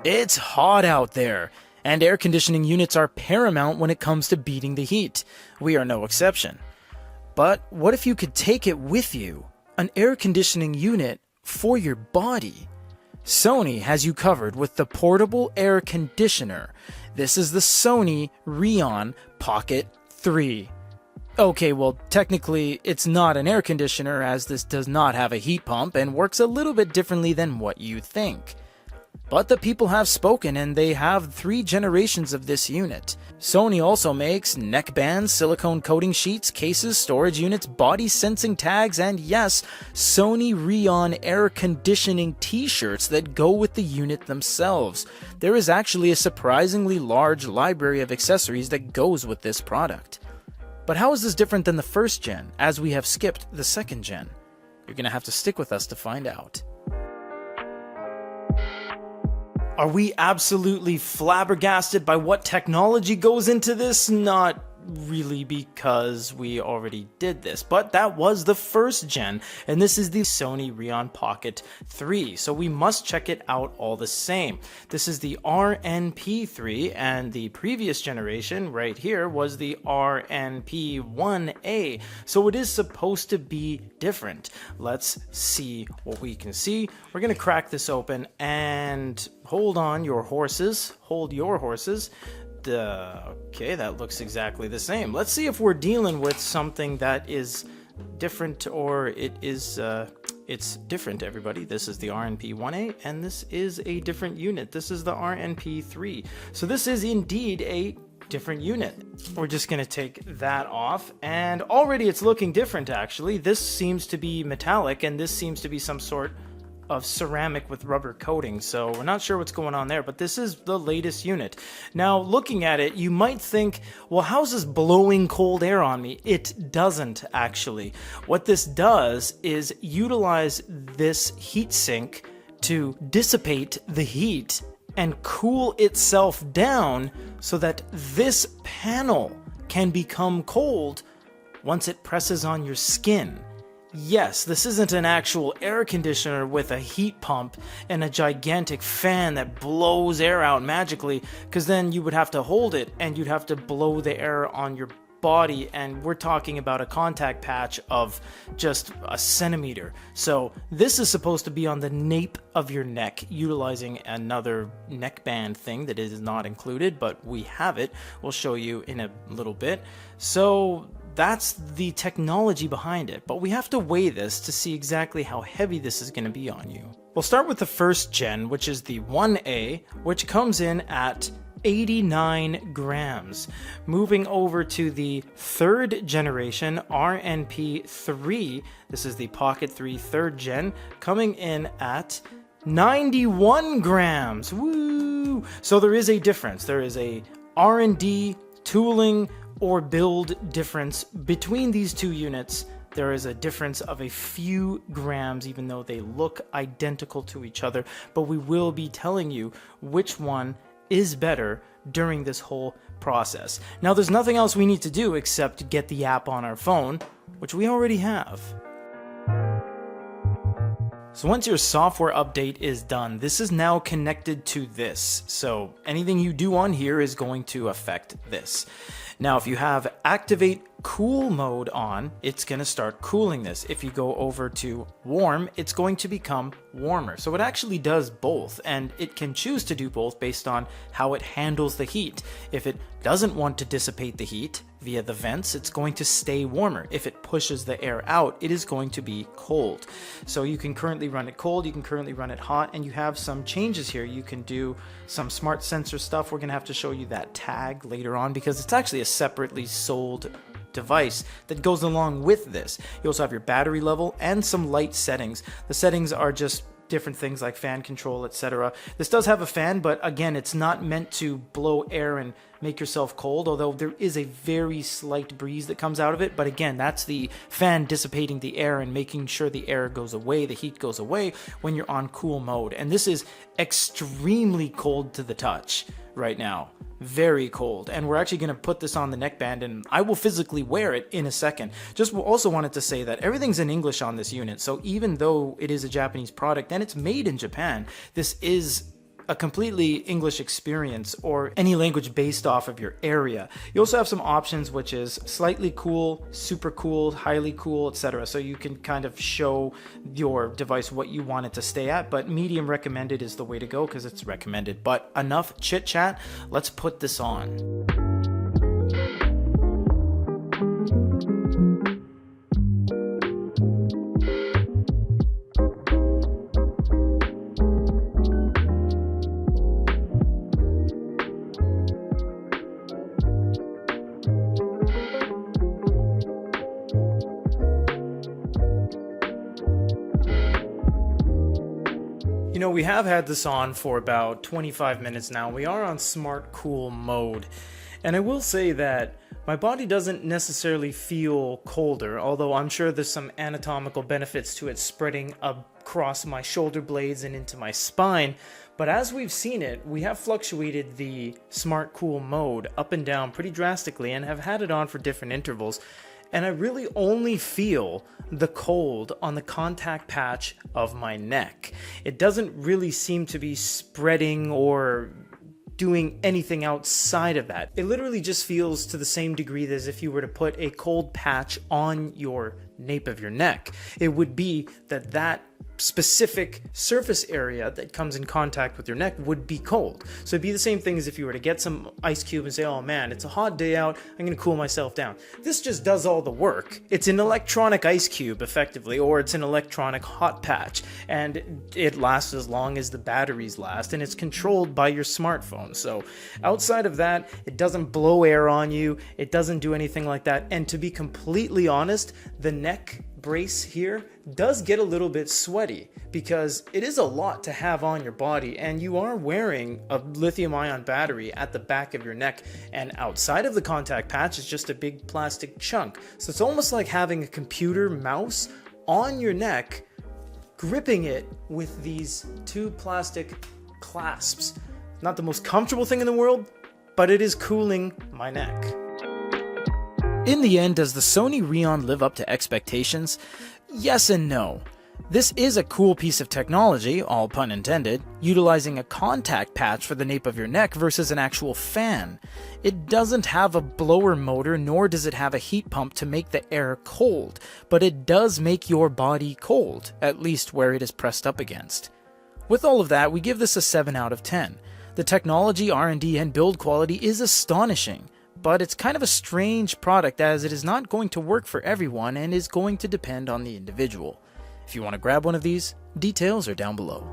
It's hot out there, and air conditioning units are paramount when it comes to beating the heat. We are no exception. But what if you could take it with you? An air conditioning unit for your body. Sony has you covered with the portable air conditioner. This is the Sony REON Pocket 3. Okay, well, technically, it's not an air conditioner as this does not have a heat pump and works a little bit differently than what you think. But the people have spoken and they have 3 generations of this unit. Sony also makes neck bands, silicone coating sheets, cases, storage units, body sensing tags, and yes, Sony REON air conditioning t-shirts that go with the unit themselves. There is actually a surprisingly large library of accessories that goes with this product. But how is this different than the first gen, as we have skipped the second gen? You're gonna have to stick with us to find out. Are we absolutely flabbergasted by what technology goes into this? Not really, because we already did this, but that was the first gen, and this is the Sony REON Pocket 3, so we must check it out all the same. This is the RNP3, and the previous generation right here was the RNP1A, so it is supposed to be different. Let's see what we can see. We're gonna crack this open, and hold your horses. Okay, that looks exactly the same. Let's see if we're dealing with something that is different, or it's different, everybody. This is the RNP1A, and this is a different unit. This is the RNP3. So this is indeed a different unit. We're just going to take that off, and already it's looking different, actually. This seems to be metallic, and this seems to be some sort of ceramic with rubber coating, so we're not sure what's going on there, but this is the latest unit. Now, looking at it, you might think, well, how's this blowing cold air on me? It doesn't, actually. What this does is utilize this heat sink to dissipate the heat and cool itself down so that this panel can become cold once it presses on your skin. Yes, this isn't an actual air conditioner with a heat pump and a gigantic fan that blows air out magically, because then you would have to hold it and you'd have to blow the air on your body, and we're talking about a contact patch of just a centimeter. So this is supposed to be on the nape of your neck, utilizing another neckband thing that is not included, but we have it. We'll show you in a little bit. So that's the technology behind it, but we have to weigh this to see exactly how heavy this is going to be on you. We'll start with the first gen, which is the 1A, which comes in at 89 grams. Moving over to the third generation, RNP3, this is the Pocket 3 third gen, coming in at 91 grams. Woo! So there is a difference. There is a R&D, tooling, or build difference between these two units. There is a difference of a few grams, even though they look identical to each other, but we will be telling you which one is better during this whole process. Now, there's nothing else we need to do except get the app on our phone, which we already have. So once your software update is done, this is now connected to this. So anything you do on here is going to affect this. Now, if you have activate cool mode on, it's going to start cooling this. If you go over to warm, it's going to become warmer. So it actually does both, and it can choose to do both based on how it handles the heat. If it doesn't want to dissipate the heat via the vents, it's going to stay warmer. If it pushes the air out, it is going to be cold. So you can currently run it cold, you can currently run it hot, and you have some changes here. You can do some smart sensor stuff. We're going to have to show you that tag later on, because it's actually a separately sold device that goes along with this. You also have your battery level and some light settings. The settings are just different things like fan control, etc. This does have a fan, but again, it's not meant to blow air and make yourself cold, although there is a very slight breeze that comes out of it. But again, that's the fan dissipating the air and making sure the air goes away, the heat goes away when you're on cool mode. And this is extremely cold to the touch right now. Very cold. And we're actually going to put this on the neckband, and I will physically wear it in a second. Just also wanted to say that everything's in English on this unit, so even though it is a Japanese product and it's made in Japan, this is a completely English experience or any language based off of your area. You also have some options, which is slightly cool, super cool, highly cool, etc. So you can kind of show your device what you want it to stay at, but medium recommended is the way to go because it's recommended. But enough chit chat, let's put this on. You know, we have had this on for about 25 minutes now. We are on smart cool mode. And I will say that my body doesn't necessarily feel colder, although I'm sure there's some anatomical benefits to it spreading across my shoulder blades and into my spine. But as we've seen it, we have fluctuated the smart cool mode up and down pretty drastically and have had it on for different intervals. And I really only feel the cold on the contact patch of my neck. It doesn't really seem to be spreading or doing anything outside of that. It literally just feels to the same degree as if you were to put a cold patch on your nape of your neck. It would be that specific surface area that comes in contact with your neck would be cold. So it'd be the same thing as if you were to get some ice cube and say, oh man, it's a hot day out, I'm gonna cool myself down. This just does all the work. It's an electronic ice cube effectively, or it's an electronic hot patch, and it lasts as long as the batteries last, and it's controlled by your smartphone. So outside of that, it doesn't blow air on you, it doesn't do anything like that. And to be completely honest, the neck brace here does get a little bit sweaty because it is a lot to have on your body, and you are wearing a lithium-ion battery at the back of your neck, and outside of the contact patch is just a big plastic chunk. So it's almost like having a computer mouse on your neck, gripping it with these two plastic clasps. Not the most comfortable thing in the world, but it is cooling my neck. In the end, does the Sony REON live up to expectations? Yes and no. This is a cool piece of technology, all pun intended, utilizing a contact patch for the nape of your neck versus an actual fan. It doesn't have a blower motor, nor does it have a heat pump to make the air cold, but it does make your body cold, at least where it is pressed up against. With all of that, we give this a 7 out of 10. The technology, R&D, and build quality is astonishing. But it's kind of a strange product as it is not going to work for everyone and is going to depend on the individual. If you want to grab one of these, details are down below.